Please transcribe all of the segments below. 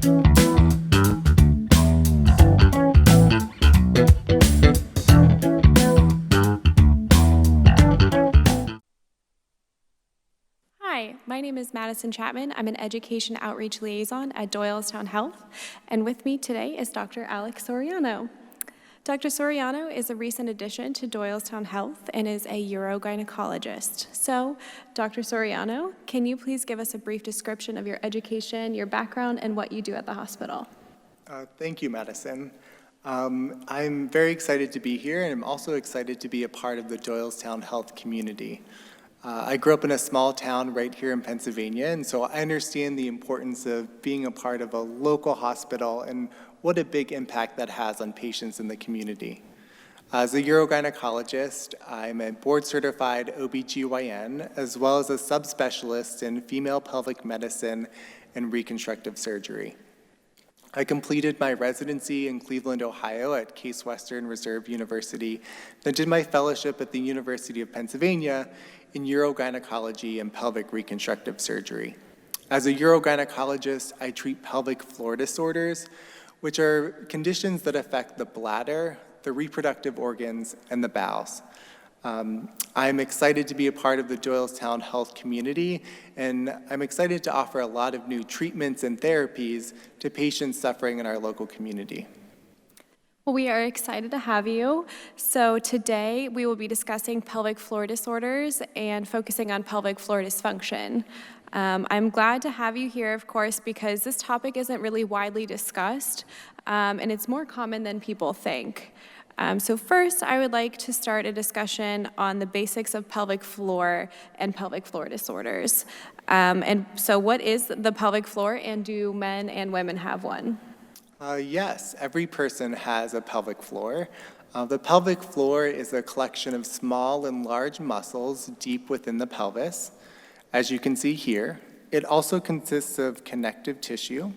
Hi, my name is Madison Chapman. I'm an Education Outreach Liaison at Doylestown Health, and with me today is Dr. Alex Soriano. Dr. Soriano is a recent addition to Doylestown Health and is a urogynecologist. So, Dr. Soriano, can you please give us a brief description of your education, your background, and what you do at the hospital? Thank you, Madison. I'm very excited to be here, and I'm also excited to be a part of the Doylestown Health community. I grew up in a small town right here in Pennsylvania, and so I understand the importance of being a part of a local hospital and what a big impact that has on patients in the community. As a urogynecologist, I'm a board-certified OBGYN, as well as a subspecialist in female pelvic medicine and reconstructive surgery. I completed my residency in Cleveland, Ohio at Case Western Reserve University, then did my fellowship at the University of Pennsylvania in urogynecology and pelvic reconstructive surgery. As a urogynecologist, I treat pelvic floor disorders, which are conditions that affect the bladder, the reproductive organs, and the bowels. I'm excited to be a part of the Doylestown Health community, and I'm excited to offer a lot of new treatments and therapies to patients suffering in our local community. Well, we are excited to have you. So today we will be discussing pelvic floor disorders and focusing on pelvic floor dysfunction. I'm glad to have you here, of course, because this topic isn't really widely discussed, and it's more common than people think. So first, I would like to start a discussion on the basics of pelvic floor and pelvic floor disorders. And so what is the pelvic floor, and do men and women have one? Yes, every person has a pelvic floor. The pelvic floor is a collection of small and large muscles deep within the pelvis. As you can see here, it also consists of connective tissue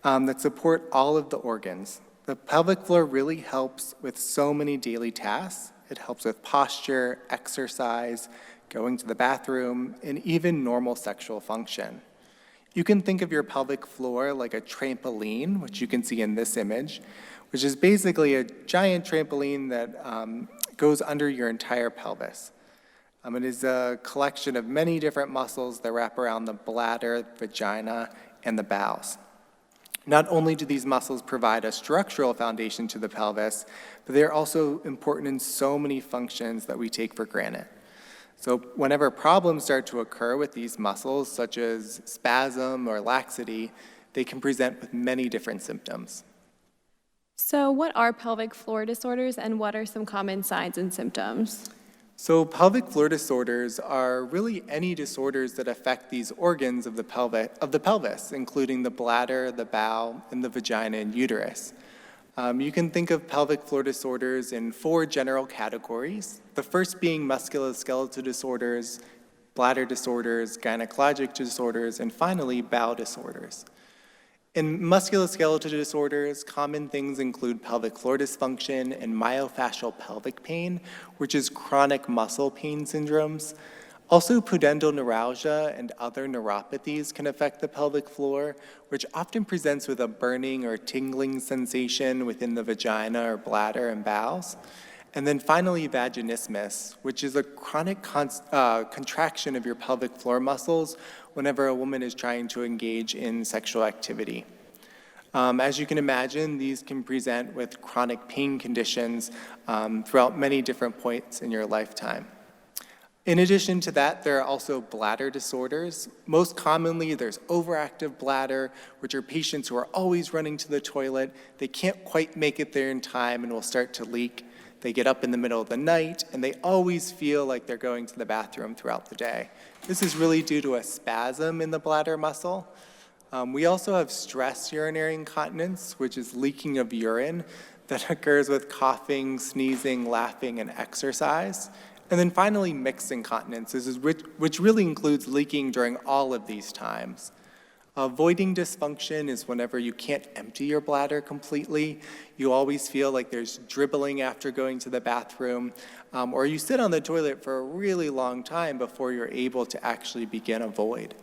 that support all of the organs. The pelvic floor really helps with so many daily tasks. It helps with posture, exercise, going to the bathroom, and even normal sexual function. You can think of your pelvic floor like a trampoline, which you can see in this image, which is basically a giant trampoline that goes under your entire pelvis. It is a collection of many different muscles that wrap around the bladder, vagina, and the bowels. Not only do these muscles provide a structural foundation to the pelvis, but they're also important in so many functions that we take for granted. So whenever problems start to occur with these muscles, such as spasm or laxity, they can present with many different symptoms. So what are pelvic floor disorders, and what are some common signs and symptoms? So pelvic floor disorders are really any disorders that affect these organs of the pelvis, including the bladder, the bowel, and the vagina and uterus. You can think of pelvic floor disorders in 4 general categories, the first being musculoskeletal disorders, bladder disorders, gynecologic disorders, and finally, bowel disorders. In musculoskeletal disorders, common things include pelvic floor dysfunction and myofascial pelvic pain, which is chronic muscle pain syndromes. Also, pudendal neuralgia and other neuropathies can affect the pelvic floor, which often presents with a burning or tingling sensation within the vagina or bladder and bowels. And then finally, vaginismus, which is a chronic contraction of your pelvic floor muscles whenever a woman is trying to engage in sexual activity. As you can imagine, these can present with chronic pain conditions throughout many different points in your lifetime. In addition to that, there are also bladder disorders. Most commonly, there's overactive bladder, which are patients who are always running to the toilet. They can't quite make it there in time and will start to leak. They get up in the middle of the night, and they always feel like they're going to the bathroom throughout the day. This is really due to a spasm in the bladder muscle. We also have stress urinary incontinence, which is leaking of urine that occurs with coughing, sneezing, laughing, and exercise. And then finally, mixed incontinence, which really includes leaking during all of these times. Voiding dysfunction is whenever you can't empty your bladder completely. You always feel like there's dribbling after going to the bathroom, or you sit on the toilet for a really long time before you're able to actually begin a void.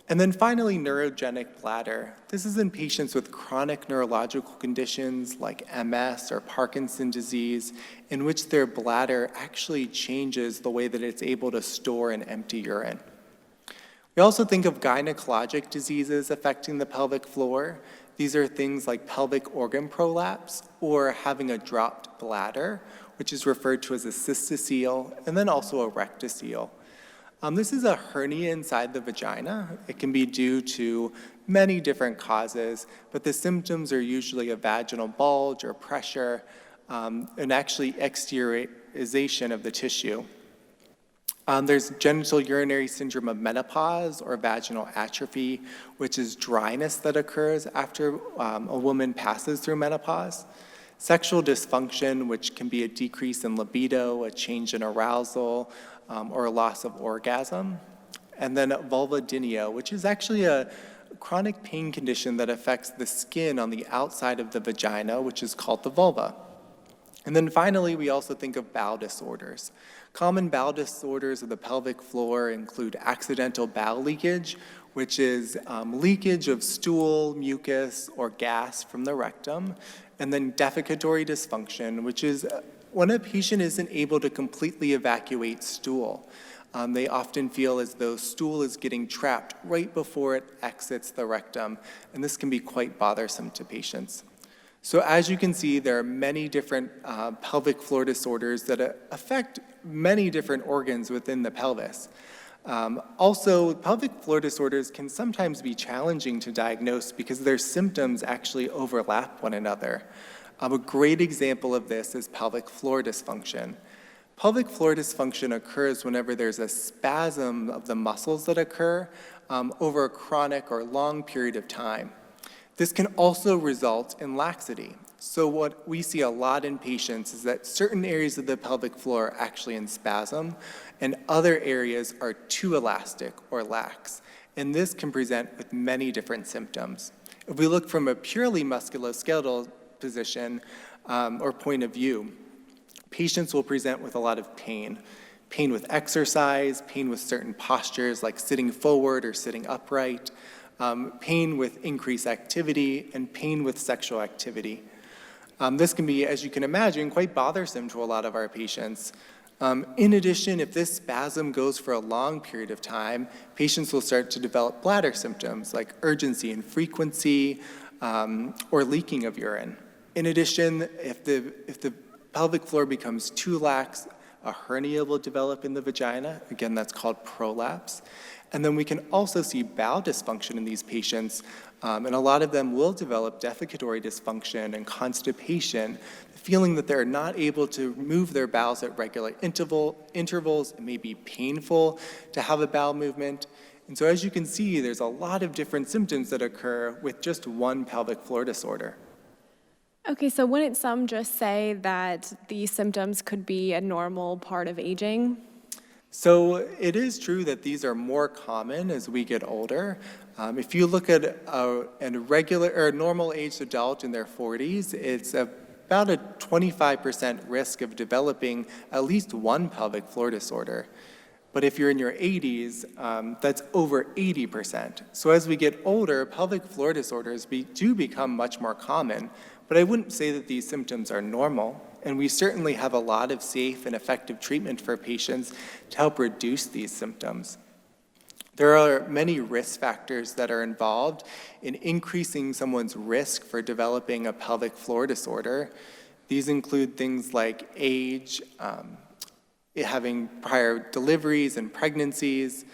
And then finally, neurogenic bladder. This is in patients with chronic neurological conditions like MS or Parkinson's disease, in which their bladder actually changes the way that it's able to store and empty urine. We also think of gynecologic diseases affecting the pelvic floor. These are things like pelvic organ prolapse or having a dropped bladder, which is referred to as a cystocele, and then also a rectocele. This is a hernia inside the vagina. It can be due to many different causes, but the symptoms are usually a vaginal bulge or pressure, and actually exteriorization of the tissue. There's genital urinary syndrome of menopause or vaginal atrophy, which is dryness that occurs after a woman passes through menopause. Sexual dysfunction, which can be a decrease in libido, a change in arousal, or a loss of orgasm. And then vulvodynia, which is actually a chronic pain condition that affects the skin on the outside of the vagina, which is called the vulva. And then finally, we also think of bowel disorders. Common bowel disorders of the pelvic floor include accidental bowel leakage, which is leakage of stool, mucus, or gas from the rectum, and then defecatory dysfunction, which is when a patient isn't able to completely evacuate stool. They often feel as though stool is getting trapped right before it exits the rectum, and this can be quite bothersome to patients. So as you can see, there are many different pelvic floor disorders that affect many different organs within the pelvis. Also, pelvic floor disorders can sometimes be challenging to diagnose because their symptoms actually overlap one another. A great example of this is pelvic floor dysfunction. Pelvic floor dysfunction occurs whenever there's a spasm of the muscles that occur over a chronic or long period of time. This can also result in laxity. So what we see a lot in patients is that certain areas of the pelvic floor are actually in spasm, and other areas are too elastic or lax. And this can present with many different symptoms. If we look from a purely musculoskeletal position or point of view, patients will present with a lot of pain. Pain with exercise, pain with certain postures like sitting forward or sitting upright, pain with increased activity, and pain with sexual activity. This can be, as you can imagine, quite bothersome to a lot of our patients. In addition, if this spasm goes for a long period of time, patients will start to develop bladder symptoms like urgency and frequency or leaking of urine. In addition, if the pelvic floor becomes too lax, a hernia will develop in the vagina. Again, that's called prolapse. And then we can also see bowel dysfunction in these patients, and a lot of them will develop defecatory dysfunction and constipation, feeling that they're not able to move their bowels at regular intervals. It may be painful to have a bowel movement. And so as you can see, there's a lot of different symptoms that occur with just one pelvic floor disorder. Okay, so wouldn't some just say that these symptoms could be a normal part of aging? So it is true that these are more common as we get older. If you look at a regular or normal aged adult in their 40s, it's about a 25% risk of developing at least one pelvic floor disorder. But if you're in your 80s, that's over 80%. So as we get older, pelvic floor disorders do become much more common. But I wouldn't say that these symptoms are normal, and we certainly have a lot of safe and effective treatment for patients to help reduce these symptoms. There are many risk factors that are involved in increasing someone's risk for developing a pelvic floor disorder. These include things like age, having prior deliveries and pregnancies,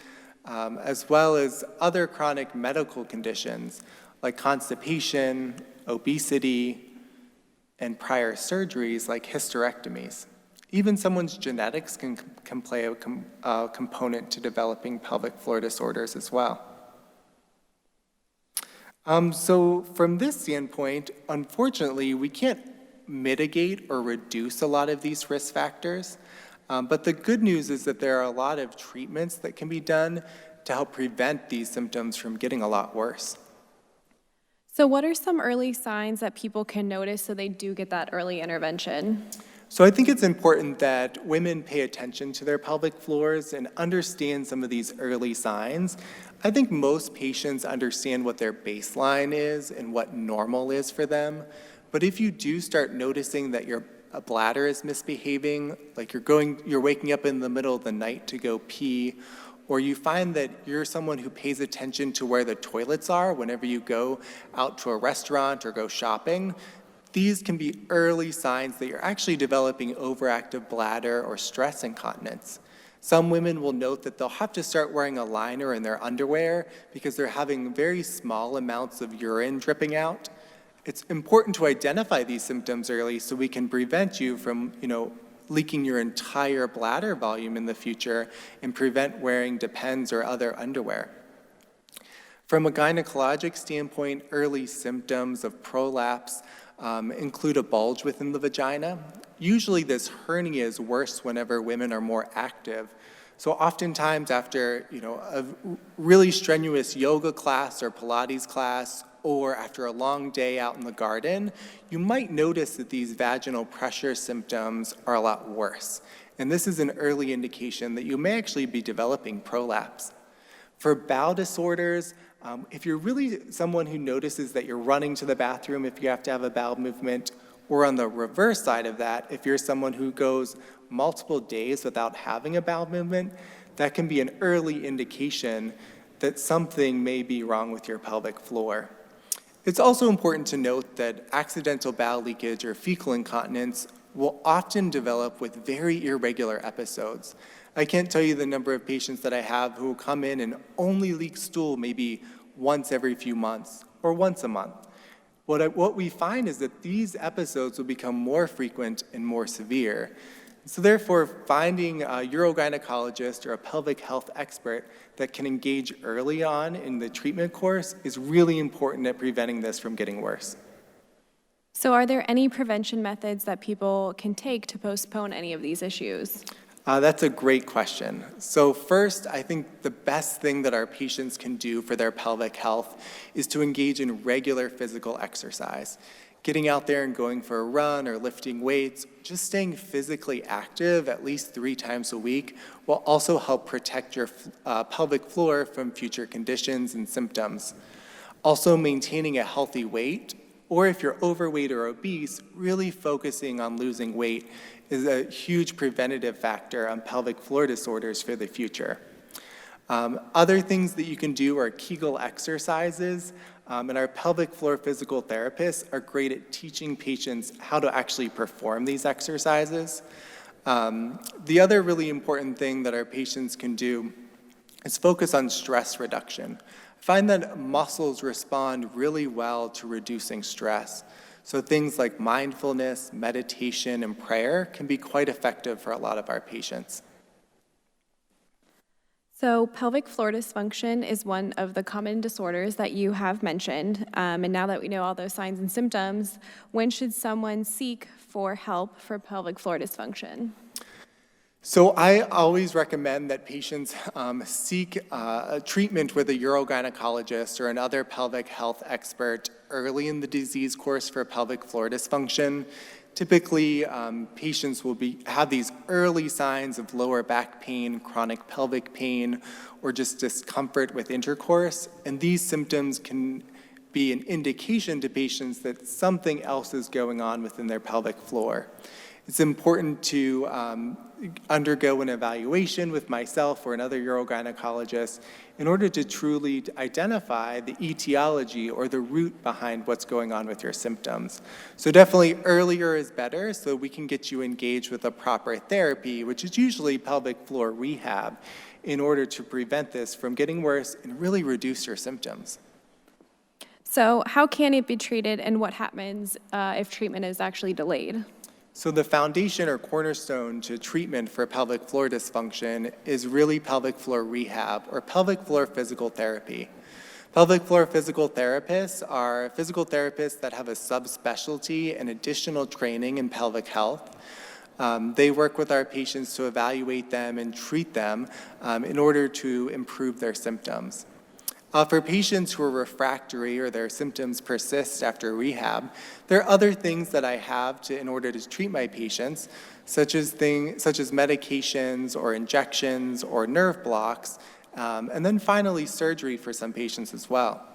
as well as other chronic medical conditions like constipation, obesity, and prior surgeries like hysterectomies. Even someone's genetics can play a component to developing pelvic floor disorders as well. So from this standpoint, unfortunately, we can't mitigate or reduce a lot of these risk factors. But the good news is that there are a lot of treatments that can be done to help prevent these symptoms from getting a lot worse. So what are some early signs that people can notice so they do get that early intervention? So I think it's important that women pay attention to their pelvic floors and understand some of these early signs. I think most patients understand what their baseline is and what normal is for them. But if you do start noticing that your bladder is misbehaving, like you're waking up in the middle of the night to go pee, or you find that you're someone who pays attention to where the toilets are whenever you go out to a restaurant or go shopping, these can be early signs that you're actually developing overactive bladder or stress incontinence. Some women will note that they'll have to start wearing a liner in their underwear because they're having very small amounts of urine dripping out. It's important to identify these symptoms early so we can prevent you from, leaking your entire bladder volume in the future and prevent wearing Depends or other underwear. From a gynecologic standpoint, early symptoms of prolapse include a bulge within the vagina. Usually this hernia is worse whenever women are more active. So oftentimes after a really strenuous yoga class or Pilates class, or after a long day out in the garden, you might notice that these vaginal pressure symptoms are a lot worse. And this is an early indication that you may actually be developing prolapse. For bowel disorders, if you're really someone who notices that you're running to the bathroom if you have to have a bowel movement, or on the reverse side of that, if you're someone who goes multiple days without having a bowel movement, that can be an early indication that something may be wrong with your pelvic floor. It's also important to note that accidental bowel leakage or fecal incontinence will often develop with very irregular episodes. I can't tell you the number of patients that I have who come in and only leak stool maybe once every few months or once a month. What we find is that these episodes will become more frequent and more severe. So therefore, finding a urogynecologist or a pelvic health expert that can engage early on in the treatment course is really important at preventing this from getting worse. So are there any prevention methods that people can take to postpone any of these issues? That's a great question. So first, I think the best thing that our patients can do for their pelvic health is to engage in regular physical exercise. Getting out there and going for a run or lifting weights, just staying physically active at least 3 times a week will also help protect your pelvic floor from future conditions and symptoms. Also, maintaining a healthy weight, or if you're overweight or obese, really focusing on losing weight is a huge preventative factor on pelvic floor disorders for the future. Other things that you can do are Kegel exercises, and our pelvic floor physical therapists are great at teaching patients how to actually perform these exercises. The other really important thing that our patients can do is focus on stress reduction. I find that muscles respond really well to reducing stress. So things like mindfulness, meditation, and prayer can be quite effective for a lot of our patients. So pelvic floor dysfunction is one of the common disorders that you have mentioned. And now that we know all those signs and symptoms, when should someone seek for help for pelvic floor dysfunction? So I always recommend that patients seek a treatment with a urogynecologist or another pelvic health expert early in the disease course for pelvic floor dysfunction. Typically, patients will have these early signs of lower back pain, chronic pelvic pain, or just discomfort with intercourse, and these symptoms can be an indication to patients that something else is going on within their pelvic floor. It's important to undergo an evaluation with myself or another urogynecologist in order to truly identify the etiology or the root behind what's going on with your symptoms. So definitely earlier is better so we can get you engaged with a proper therapy, which is usually pelvic floor rehab, in order to prevent this from getting worse and really reduce your symptoms. So how can it be treated, and what happens if treatment is actually delayed? So the foundation or cornerstone to treatment for pelvic floor dysfunction is really pelvic floor rehab or pelvic floor physical therapy. Pelvic floor physical therapists are physical therapists that have a subspecialty and additional training in pelvic health. They work with our patients to evaluate them and treat them in order to improve their symptoms. For patients who are refractory or their symptoms persist after rehab, there are other things that I have in order to treat my patients, such as medications or injections or nerve blocks, and then finally surgery for some patients as well.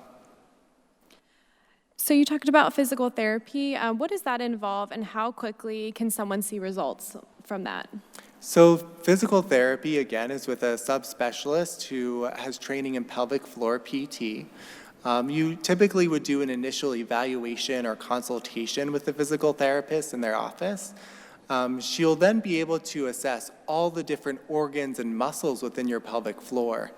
So you talked about physical therapy. What does that involve, and how quickly can someone see results from that? So physical therapy, again, is with a subspecialist who has training in pelvic floor PT. You typically would do an initial evaluation or consultation with the physical therapist in their office. She'll then be able to assess all the different organs and muscles within your pelvic floor.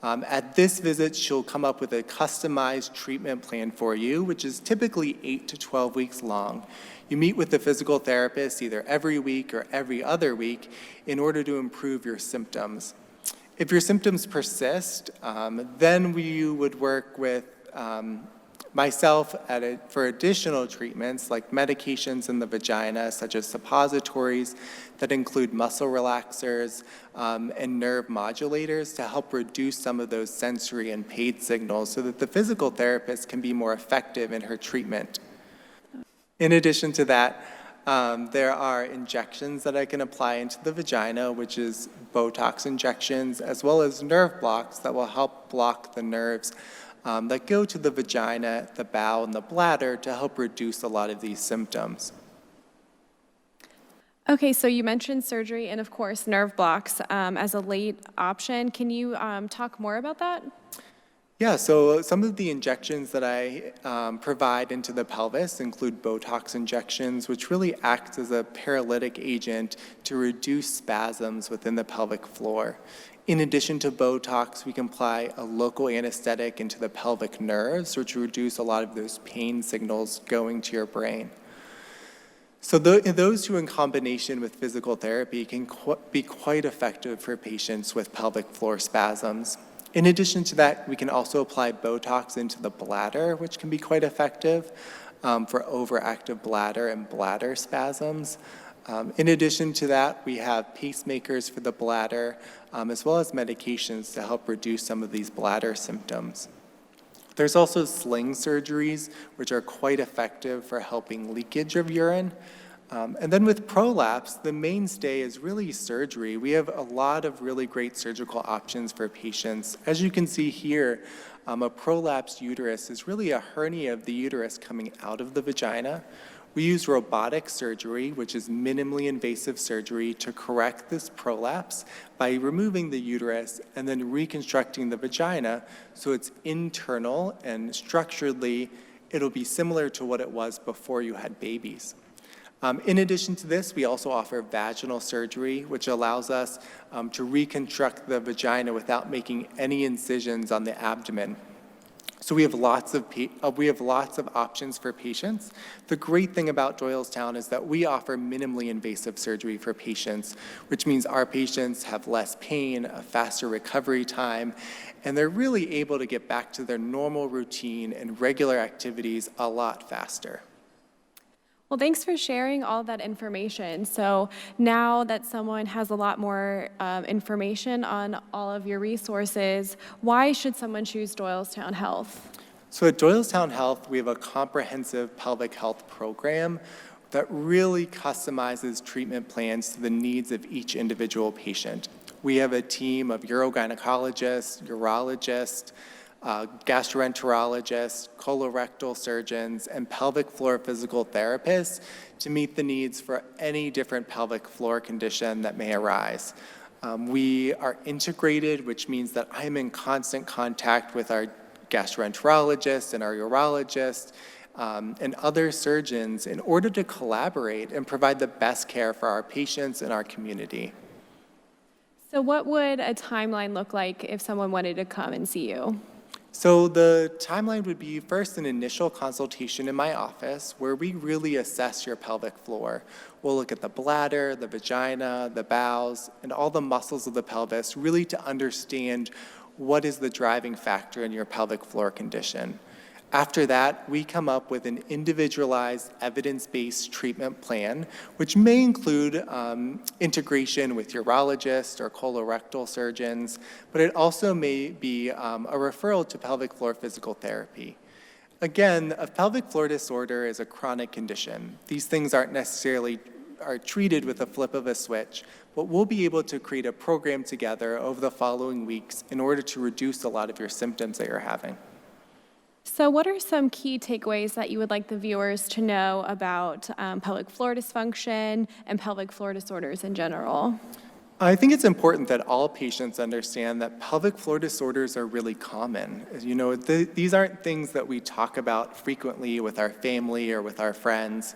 At this visit, she'll come up with a customized treatment plan for you, which is typically 8 to 12 weeks long. You meet with the physical therapist either every week or every other week in order to improve your symptoms. If your symptoms persist, then we would work with myself for additional treatments like medications in the vagina, such as suppositories that include muscle relaxers and nerve modulators to help reduce some of those sensory and pain signals so that the physical therapist can be more effective in her treatment. In addition to that, there are injections that I can apply into the vagina, which is Botox injections, as well as nerve blocks that will help block the nerves that go to the vagina, the bowel, and the bladder to help reduce a lot of these symptoms. Okay, so you mentioned surgery and, of course, nerve blocks as a late option. Can you talk more about that? Yeah, so some of the injections that I provide into the pelvis include Botox injections, which really act as a paralytic agent to reduce spasms within the pelvic floor. In addition to Botox, we can apply a local anesthetic into the pelvic nerves, which reduce a lot of those pain signals going to your brain. So those two in combination with physical therapy can be quite effective for patients with pelvic floor spasms. In addition to that, we can also apply Botox into the bladder, which can be quite effective for overactive bladder and bladder spasms. In addition to that, we have pacemakers for the bladder, as well as medications to help reduce some of these bladder symptoms. There's also sling surgeries, which are quite effective for helping leakage of urine. And then with prolapse, the mainstay is really surgery. We have a lot of really great surgical options for patients. As you can see here, a prolapsed uterus is really a hernia of the uterus coming out of the vagina. We use robotic surgery, which is minimally invasive surgery, to correct this prolapse by removing the uterus and then reconstructing the vagina so it's internal and structurally it'll be similar to what it was before you had babies. In addition to this, we also offer vaginal surgery, which allows us to reconstruct the vagina without making any incisions on the abdomen. So we have lots of options for patients. The great thing about Doylestown is that we offer minimally invasive surgery for patients, which means our patients have less pain, a faster recovery time, and they're really able to get back to their normal routine and regular activities a lot faster. Well, thanks for sharing all that information. So now that someone has a lot more information on all of your resources, why should someone choose Doylestown Health? So at Doylestown Health, we have a comprehensive pelvic health program that really customizes treatment plans to the needs of each individual patient. We have a team of urogynecologists, urologists, gastroenterologists, colorectal surgeons, and pelvic floor physical therapists to meet the needs for any different pelvic floor condition that may arise. We are integrated, which means that I'm in constant contact with our gastroenterologists and our urologists and other surgeons in order to collaborate and provide the best care for our patients and our community. So what would a timeline look like if someone wanted to come and see you? So the timeline would be first an initial consultation in my office where we really assess your pelvic floor. We'll look at the bladder, the vagina, the bowels, and all the muscles of the pelvis, really to understand what is the driving factor in your pelvic floor condition. After that, we come up with an individualized, evidence-based treatment plan, which may include integration with urologists or colorectal surgeons, but it also may be a referral to pelvic floor physical therapy. Again, a pelvic floor disorder is a chronic condition. These things aren't necessarily treated with a flip of a switch, but we'll be able to create a program together over the following weeks in order to reduce a lot of your symptoms that you're having. So what are some key takeaways that you would like the viewers to know about pelvic floor dysfunction and pelvic floor disorders in general? I think it's important that all patients understand that pelvic floor disorders are really common. You know, these aren't things that we talk about frequently with our family or with our friends,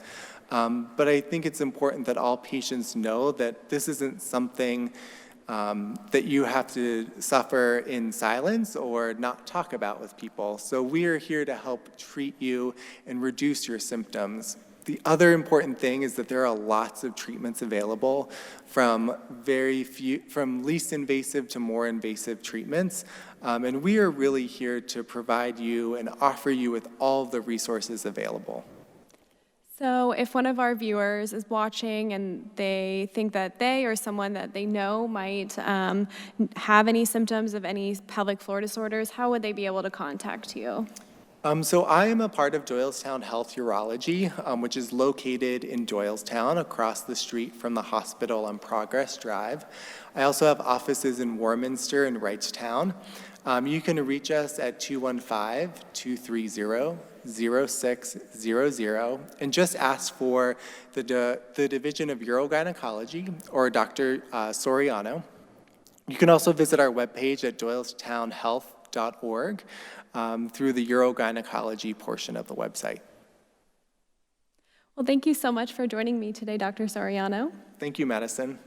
but I think it's important that all patients know that this isn't something that you have to suffer in silence or not talk about with people. So we are here to help treat you and reduce your symptoms. The other important thing is that there are lots of treatments available, from least invasive to more invasive treatments. And we are really here to provide you and offer you with all the resources available. So if one of our viewers is watching and they think that they or someone that they know might have any symptoms of any pelvic floor disorders, how would they be able to contact you? So I am a part of Doylestown Health Urology, which is located in Doylestown across the street from the hospital on Progress Drive. I also have offices in Warminster and Wrightstown. You can reach us at 215-230-0600 and just ask for the Division of Urogynecology or Dr. Soriano. You can also visit our webpage at doylestownhealth.org through the urogynecology portion of the website. Well, thank you so much for joining me today, Dr. Soriano. Thank you, Madison.